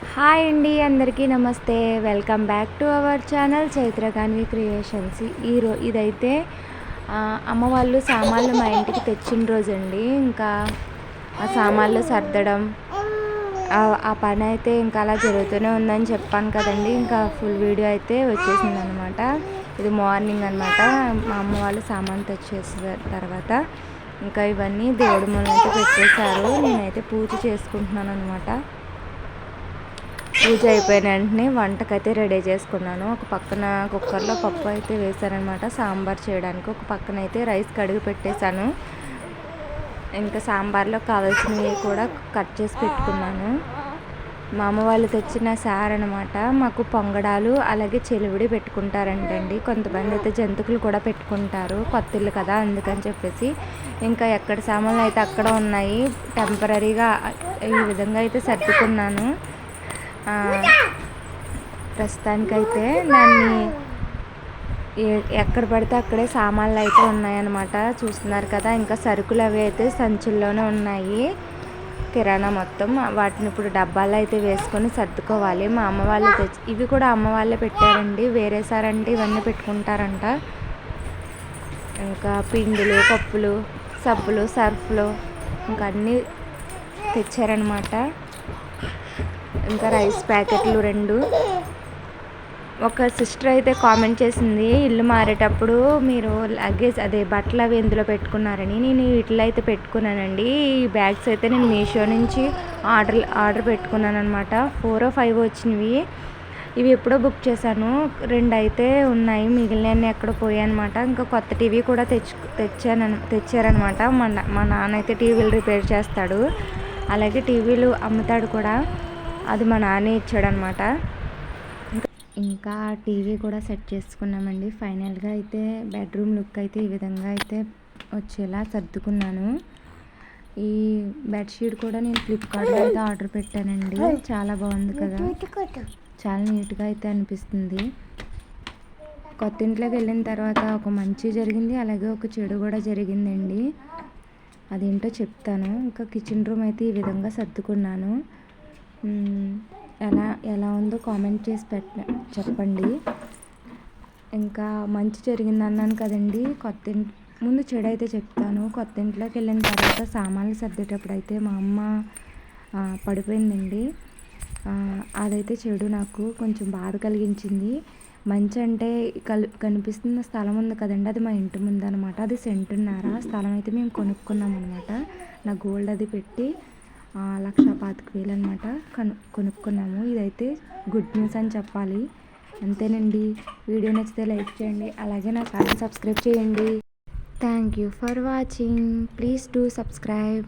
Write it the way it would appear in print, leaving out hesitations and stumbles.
Hi అండి, అందరికీ నమస్తే. Welcome back to our channel Chaitragaanvi creations. ఇదైతే అమ్మ వాళ్ళు సామాన్లు మా ఇంటికి తెచ్చిన రోజండి. ఇంకా ఆ సామాన్లు సర్దడం ఆ పని అయితే ఇంకా అలా జరుగుతూనే ఉందని చెప్పాను కదండి. ఇంకా ఫుల్ వీడియో అయితే వచ్చేసింది అనమాట. ఇది మార్నింగ్ అనమాట. మా అమ్మ వాళ్ళు సామాన్ తెచ్చేసిన తర్వాత ఇంకా ఇవన్నీ దేవుడి ముందు అయితే పెట్టేశారు. నేనైతే పూజ చేసుకుంటున్నాను అనమాట. పూజ అయిపోయిన వెంటనే వంటకైతే రెడీ చేసుకున్నాను. ఒక పక్కన కుక్కర్లో పప్పు అయితే వేసానమాట సాంబార్ చేయడానికి. ఒక పక్కన అయితే రైస్ కడిగి పెట్టేశాను. ఇంకా సాంబార్లో కావాల్సినవి కూడా కట్ చేసి పెట్టుకున్నాను. మా అమ్మ వాళ్ళు తెచ్చిన సార్ అనమాట. మాకు పొంగడాలు అలాగే చెలివిడి పెట్టుకుంటారంటండి. కొంతమంది అయితే జంతుకులు కూడా పెట్టుకుంటారు, కొత్త ఇల్లు కదా అందుకని చెప్పేసి. ఇంకా ఎక్కడ సామాన్లు అయితే అక్కడ ఉన్నాయి. టెంపరీగా ఈ విధంగా అయితే సర్దుకున్నాను. ప్రస్తుతానికైతే దాన్ని ఎక్కడ పడితే అక్కడే సామాన్లు అయితే ఉన్నాయన్నమాట. చూస్తున్నారు కదా. ఇంకా సరుకులు అవి అయితే సంచుల్లోనే ఉన్నాయి. కిరాణా మొత్తం వాటిని ఇప్పుడు డబ్బాలు అయితే వేసుకొని సర్దుకోవాలి. మా అమ్మ వాళ్ళు ఇవి కూడా అమ్మ వాళ్ళే పెట్టారండి. వేరే సారంటే ఇవన్నీ పెట్టుకుంటారంట. ఇంకా పిండిలు, పప్పులు, సబ్బులు, సర్ఫ్లు ఇంకా అన్నీ తెచ్చారనమాట. ఇంకా రైస్ ప్యాకెట్లు 2. ఒక సిస్టర్ అయితే కామెంట్ చేసింది, ఇల్లు మారేటప్పుడు మీరు లగేజ్ అదే బట్టలు అవి ఎందులో పెట్టుకున్నారని. నేను వీటిలో అయితే పెట్టుకున్నానండి. ఈ బ్యాగ్స్ అయితే నేను మీషో నుంచి ఆర్డర్ పెట్టుకున్నాను అనమాట. 4 or 5 వచ్చినవి. ఇవి ఎప్పుడో బుక్ చేశాను. 2 అయితే ఉన్నాయి, మిగిలినవన్నీ ఎక్కడో పోయాయన్నమాట. ఇంకా కొత్త టీవీ కూడా తెచ్చారనమాట. మా నాన్న అయితే టీవీలు రిపేర్ చేస్తాడు, అలాగే టీవీలు అమ్ముతాడు కూడా. అది మా నాన్నే ఇచ్చాడనమాట. ఇంకా టీవీ కూడా సెట్ చేసుకున్నామండి. ఫైనల్గా అయితే బెడ్రూమ్ లుక్ అయితే ఈ విధంగా అయితే వచ్చేలా సర్దుకున్నాను. ఈ బెడ్షీట్ కూడా నేను ఫ్లిప్కార్ట్లో అయితే ఆర్డర్ పెట్టానండి. చాలా బాగుంది కదా, చాలా నీట్గా అయితే అనిపిస్తుంది. కొత్త ఇంట్లోకి వెళ్ళిన తర్వాత ఒక మంచి జరిగింది, అలాగే ఒక చెడు కూడా జరిగిందండి. అదేంటో చెప్తాను. ఇంకా కిచెన్ రూమ్ అయితే ఈ విధంగా సర్దుకున్నాను. ఎలా ఉందో కామెంట్ చేసి చెప్పండి. ఇంకా మంచి జరిగింది అన్నాను కదండి. ముందు చెడు అయితే చెప్తాను. కొత్త ఇంట్లోకి వెళ్ళిన తర్వాత సామాన్లు సర్దేటప్పుడు అయితే మా అమ్మ పడిపోయిందండి. అదైతే చెడు నాకు కొంచెం బాధ కలిగించింది. మంచి అంటే కనిపిస్తున్న స్థలం ఉంది కదండి, అది మా ఇంటి ముందు అనమాట. అది సెంటున్నర స్థలం అయితే మేము కొనుక్కున్నాం అనమాట. నా గోల్డ్ అది పెట్టి 1,25,000 అనమాట కొనుక్కున్నాము. ఇదైతే గుడ్ న్యూస్ అని చెప్పాలి. అంతేనండి. వీడియో నచ్చితే లైక్ చేయండి, అలాగే నా ఛానల్ సబ్స్క్రైబ్ చేయండి. Thank you for watching. Please do subscribe.